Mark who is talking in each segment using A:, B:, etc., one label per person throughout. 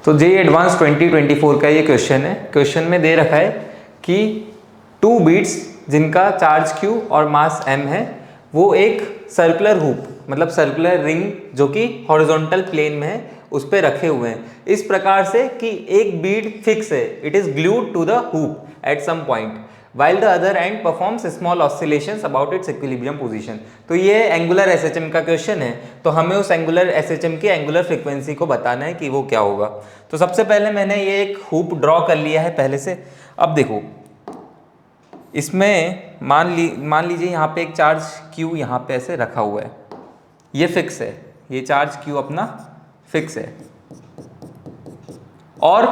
A: तो JEE advance 2024 का ये क्वेश्चन है। क्वेश्चन में दे रखा है कि 2 बीड्स जिनका चार्ज Q और मास M है वो एक सर्कुलर हुप मतलब सर्कुलर रिंग जो कि हॉरिजॉन्टल प्लेन में है उस पर रखे हुए हैं इस प्रकार से कि एक बीड फिक्स है, it is glued to the hoop at some point while the other end performs small oscillations about its equilibrium position। तो ये एंगुलर एसएचएम का क्वेश्चन है, तो हमें उस एंगुलर एसएचएम की एंगुलर फ्रीक्वेंसी को बताना है कि वो क्या होगा। तो सबसे पहले मैंने ये एक हुप ड्रॉ कर लिया है पहले से। अब देखो इसमें मान लीजिए यहाँ पे एक चार्ज Q यहाँ पे ऐसे रखा हुआ है, ये फिक्स है, ये चार्ज Q अपना फिक्स है। और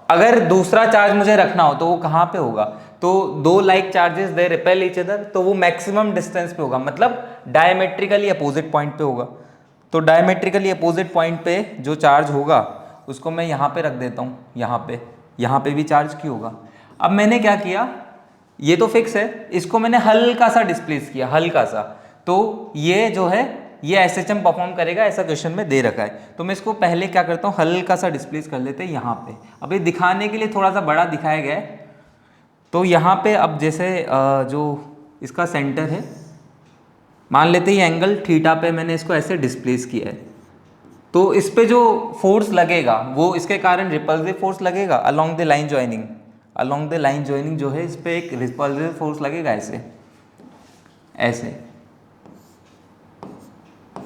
A: अगर दूसरा चार्ज मुझे रखना हो तो वो कहाँ पे होगा, तो दो like charges they repel each other, तो वो मैक्सिमम डिस्टेंस पे होगा, मतलब डायमेट्रिकली अपोजिट पॉइंट पे होगा। तो डायमेट्रिकली अपोजिट पॉइंट पे जो चार्ज होगा उसको मैं यहाँ पे रख देता हूँ, यहाँ पे भी चार्ज Q होगा। अब मैंने क्या किया, ये तो फिक्स है, इसको मैंने हल्का सा डिस्प्लेस किया, हल्का सा, तो ये जो है ये एसएचएम परफॉर्म करेगा, ऐसा क्वेश्चन में दे रखा है। तो मैं इसको पहले क्या करता हूँ, हल्का सा डिस्प्लेस कर लेते हैं यहाँ पे। अब ये दिखाने के लिए थोड़ा सा बड़ा दिखाया गया है। तो यहाँ पे अब जैसे जो इसका सेंटर है, मान लेते हैं ये एंगल थीटा पे मैंने इसको ऐसे डिस्प्लेस किया है, तो इस पे जो फोर्स लगेगा वो इसके कारण रिपल्सिव फोर्स लगेगा along the line joining. Along the line joining जो है इस पे एक रिपल्सिव फोर्स लगेगा ऐसे ऐसे,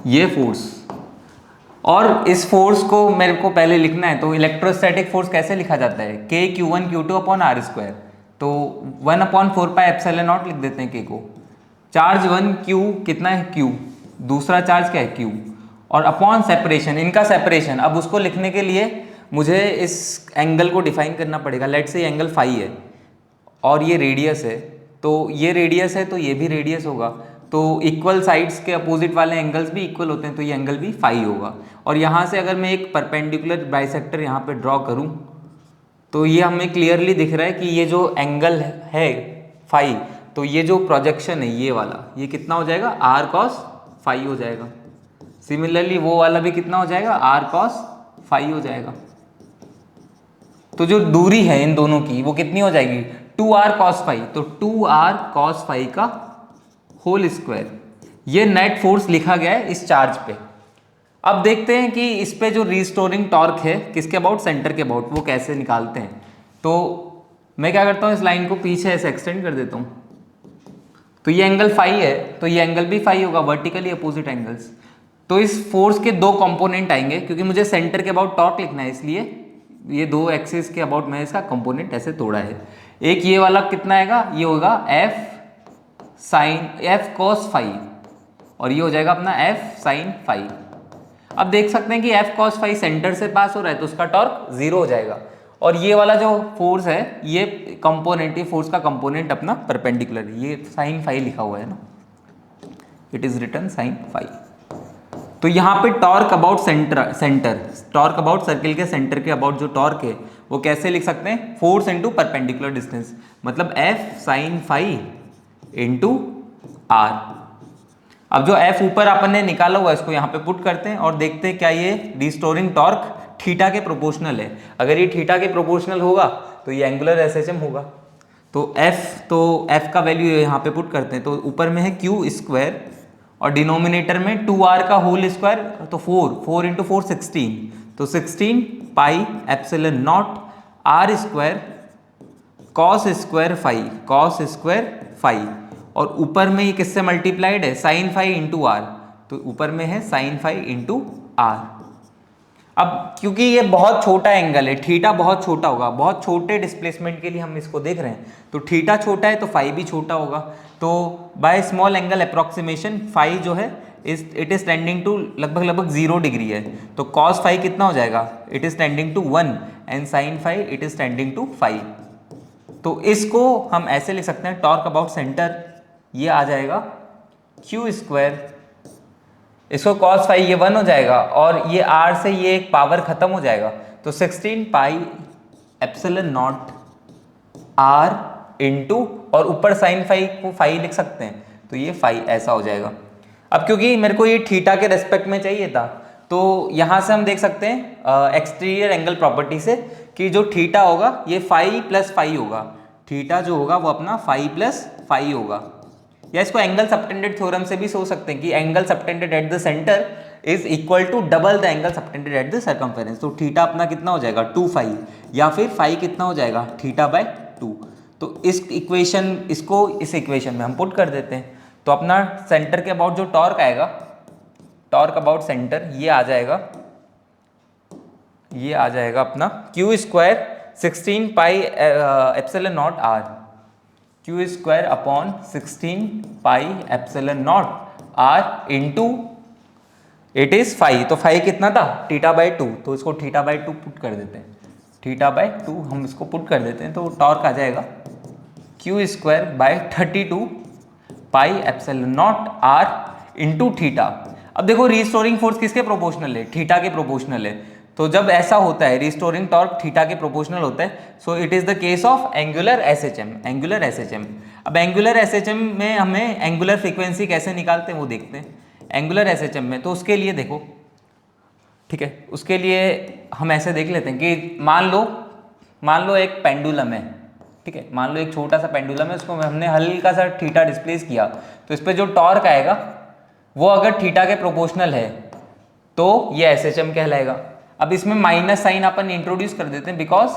A: ये फोर्स। और इस फोर्स को मेरे को पहले लिखना है, तो इलेक्ट्रोस्टैटिक फोर्स कैसे लिखा जाता है, K Q1 Q2 upon R square. तो 1/4 पाई एप्सिलॉन नॉट लिख देते हैं K को। चार्ज 1 Q कितना है Q, दूसरा चार्ज क्या है Q, और अपॉन सेपरेशन, इनका सेपरेशन। अब उसको लिखने के लिए मुझे इस एंगल को डिफाइन करना पड़ेगा। लेट्स से एंगल फाई है और ये रेडियस है, तो ये रेडियस है तो ये भी रेडियस होगा, तो इक्वल साइड्स के अपोजिट वाले एंगल्स भी इक्वल होते हैं, तो ये एंगल भी फाई होगा। और यहाँ से अगर मैं एक परपेंडिकुलर बाइसेक्टर यहाँ पे ड्रॉ करूँ तो ये हमें क्लियरली दिख रहा है कि ये जो एंगल है फाई, तो ये जो प्रोजेक्शन है ये वाला, ये कितना हो जाएगा, आर कॉस फाई हो जाएगा। सिमिलरली वो वाला भी कितना हो जाएगा, आर कॉस फाई हो जाएगा। तो जो दूरी है इन दोनों की वो कितनी हो जाएगी, 2r cos फाई, तो 2r cos फाई का होल स्क्वायर। ये नेट फोर्स लिखा गया है इस चार्ज पे। अब देखते हैं कि इस पे जो रिस्टोरिंग टॉर्क है किसके अबाउट, सेंटर के अबाउट, वो कैसे निकालते हैं। तो मैं क्या करता हूँ, इस लाइन को पीछे ऐसे एक्सटेंड कर देता हूँ। तो ये एंगल फाई है तो ये एंगल भी फाई होगा, वर्टिकली अपोजिट एंगल्स। तो इस फोर्स के दो कंपोनेंट आएंगे, क्योंकि मुझे सेंटर के अबाउट टॉर्क लिखना है, इसलिए ये दो एक्सिस के अबाउट मैं इसका कंपोनेंट ऐसे तोड़ा है। एक ये वाला कितना आएगा, ये होगा F cos फाई, और ये हो जाएगा अपना F sin फाई। अब देख सकते हैं कि F cos फाई सेंटर से पास हो रहा है तो उसका टॉर्क 0 हो जाएगा। और ये वाला जो फोर्स है ये कंपोनेंट, ये फोर्स का कंपोनेंट अपना परपेंडिकुलर है, ये sin फाई लिखा हुआ है ना, it is written sin phi. तो यहाँ पे torque about centre, torque about circle के सेंटर के अबाउट जो टॉर्क है वो कैसे लिख सकते हैं, फोर्स इनटू परपेंडिकुलर डिस्टेंस, मतलब F sin phi into R। अब जो F ऊपर अपन ने निकाला हुआ है इसको यहाँ पे पुट करते हैं और देखते हैं क्या ये रिस्टोरिंग टॉर्क थीटा के प्रोपोर्शनल है। अगर ये थीटा के प्रोपोर्शनल होगा तो ये एंगुलर एसएचएम होगा। तो F का वैल्यू यहाँ पे पुट करते हैं, तो ऊपर में है Q स्क्वायर और डिनोमिनेटर में 2r का होल स्क्वायर, तो 4 इंटू 4 16, तो 16 pi epsilon naught r square cos square phi, और ऊपर में ये किससे मल्टीप्लाइड है, साइन फाई इंटू आर, तो ऊपर में है साइन फाई इंटू आर। अब क्योंकि ये बहुत छोटा एंगल है, थीटा बहुत छोटा होगा, बहुत छोटे डिस्प्लेसमेंट के लिए हम इसको देख रहे हैं, तो थीटा छोटा है तो फाई भी छोटा होगा। तो by small angle approximation phi जो है इट इज टेंडिंग टू लगभग 0 डिग्री है, तो कॉस फाई कितना हो जाएगा, it is tending to 1 and sine phi it is tending to 5। तो इसको हम ऐसे लिख सकते हैं, टॉर्क अबाउट सेंटर ये आ जाएगा Q स्क्वायर, इसको cos फाई ये 1 हो जाएगा और ये r से ये एक पावर खत्म हो जाएगा, तो 16 pi epsilon naught r into, और ऊपर साइन फाई को फाई लिख सकते हैं, तो ये फाई ऐसा हो जाएगा। अब क्योंकि मेरे को ये थीटा के रेस्पेक्ट में चाहिए था तो यहाँ से हम देख सकते हैं एक्सटीरियर एंगल प्रॉपर्टी से कि जो थीटा होगा ये फाई प्लस फाई होगा, थीटा जो होगा वो अपना फाई प्लस फाई होगा। या इसको एंगल सबटेंडेड थ्योरम से भी सोच सकते हैं कि angle subtended at the centre is equal to double the angle subtended at the circumference. तो थीटा अपना कितना हो जाएगा 2 फाई, या फिर फाई कितना हो जाएगा थीटा बाय 2। तो इस इक्वेशन इसको इस इक्वेशन में हम पुट कर देते हैं। तो अपना सेंटर के अबाउट जो टॉर्क आएगा, टॉर्क अबाउट सेंटर, ये आ जाएगा अपना Q square 16 pi epsilon not R, Q square upon 16 pi epsilon not R into it is phi. तो फाई कितना था थीटा बाय 2, तो इसको थीटा बाय 2 पुट कर देते हैं, थीटा बाय 2 हम इसको पुट कर देते हैं। तो टॉर्क आ जाएगा Q square by 32 pi epsilon not R into theta. अब देखो रिस्टोरिंग फोर्स किसके प्रोपोर्शनल है, थीटा के प्रोपोर्शनल है। तो जब ऐसा होता है रिस्टोरिंग टॉर्क थीटा के प्रोपोर्शनल होता है, so it is the case of angular SHM, angular SHM. अब एंगुलर एसएचएम में हमें एंगुलर फ्रीक्वेंसी कैसे निकालते हैं वो देखते हैं। एंगुलर एसएचएम में तो उसके लिए देखो, ठीक है, उसके लिए हम ऐसे देख लेते हैं कि मान लो एक पेंडुलम है, ठीक है, मान लो एक छोटा सा पेंडुलम है, उसको हमने हल्का सा थीटा डिस्प्लेस किया, तो इस पर जो टॉर्क आएगा वो अगर थीटा के प्रोपोर्शनल है तो ये एसएचएम कहलाएगा। अब इसमें माइनस साइन अपन इंट्रोड्यूस कर देते हैं, बिकॉज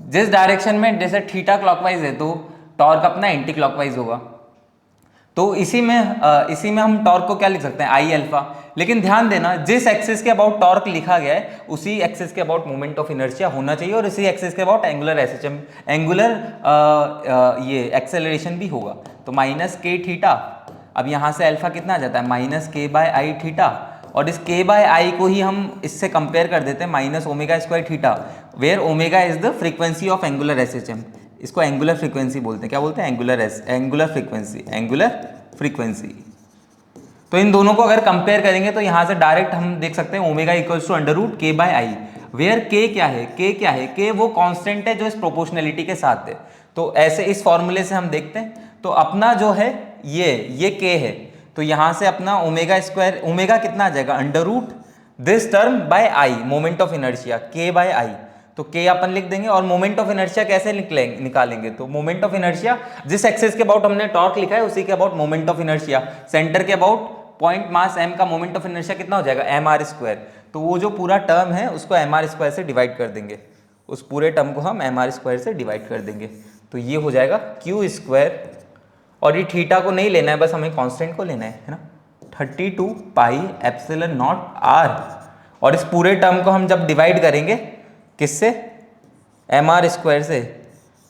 A: जिस डायरेक्शन में जैसे थीटा क्लॉकवाइज है तो टॉर्क अपना एंटी क्लॉकवाइज होगा। तो इसी में हम टॉर्क को क्या लिख सकते हैं आई अल्फा। लेकिन ध्यान देना जिस एक्सिस के अबाउट टॉर्क लिखा गया है उसी एक्सिस के अबाउट मोमेंट ऑफ इनर्शिया होना चाहिए, और इसी एक्सिस के अबाउट एंगुलर एसएचएम, एंगुलर ये एक्सेलरेशन भी होगा। तो माइनस के थीटा, अब यहाँ से अल्फा कितना आ जाता है माइनस के बाय आई थीटा, और इस के बाय आई को ही हम इससे कंपेयर कर देते हैं minus omega square theta, where omega is the frequency of angular SHM. इसको एंगुलर फ्रीक्वेंसी बोलते हैं, क्या बोलते हैं एंगुलर फ्रीक्वेंसी, एंगुलर फ्रीक्वेंसी। तो इन दोनों को अगर कंपेयर करेंगे तो यहाँ से डायरेक्ट हम देख सकते हैं omega equals to under root K by I, where K क्या है, के वो कांस्टेंट है जो इस प्रोपोर्शनलिटी के साथ है। तो ऐसे इस फॉर्मूले से हम देखते हैं, तो अपना जो है ये के है, तो यहाँ से अपना ओमेगा स्क्वायर, ओमेगा कितना आ जाएगा under root this term by I, moment of inertia K by I. तो के अपन लिख देंगे, और मोमेंट ऑफ इनर्शिया कैसे निकालेंगे, तो मोमेंट ऑफ इनर्शिया जिस एक्सिस के अबाउट हमने टॉर्क लिखा है उसी के about moment of inertia, centre के अबाउट पॉइंट मास m का मोमेंट ऑफ इनर्शिया कितना हो जाएगा एम आर स्क्वायर। तो वो जो पूरा टर्म है उसको एम आर स्क्वायर से डिवाइड कर देंगे, उस पूरे टर्म को हम एम आर स्क्वायर से डिवाइड कर देंगे। तो ये हो जाएगा क्यू स्क्वायर, और ये थीटा को नहीं लेना है, बस हमें कांस्टेंट को लेना है ना, 32 पाई एप्सिलॉन नॉट आर। और इस पूरे टर्म को हम जब डिवाइड करेंगे किससे, एम आर स्क्वायर से,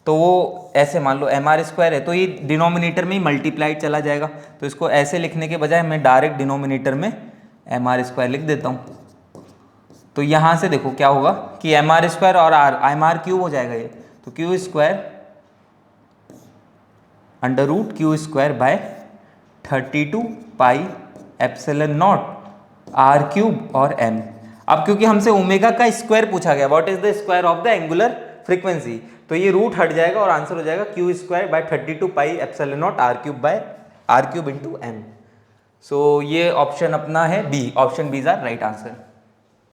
A: तो वो ऐसे मान लो एम आर स्क्वायर है तो ये डिनोमिनेटर में ही मल्टीप्लाइड चला जाएगा। तो इसको ऐसे लिखने के बजाय मैं डायरेक्ट डिनोमिनेटर में एम आर स्क्वायर लिख देता हूँ। तो यहाँ से देखो क्या होगा कि एम आर स्क्वायर और एम आर क्यूब हो जाएगा ये, तो Q square under root Q square by 32 pi epsilon not R cube और एम। अब क्योंकि हमसे ओमेगा का स्क्वायर पूछा गया, what is the square of the angular frequency, तो ये रूट हट जाएगा और आंसर हो जाएगा Q square by 32 pi epsilon not R cube into M. So ये ऑप्शन अपना है B, option B is our right answer.